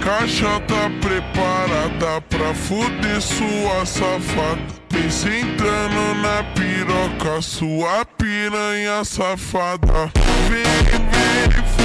caixa tá preparada pra fuder sua safada. Vem sentando na piroca, sua piranha safada. Vem, vem,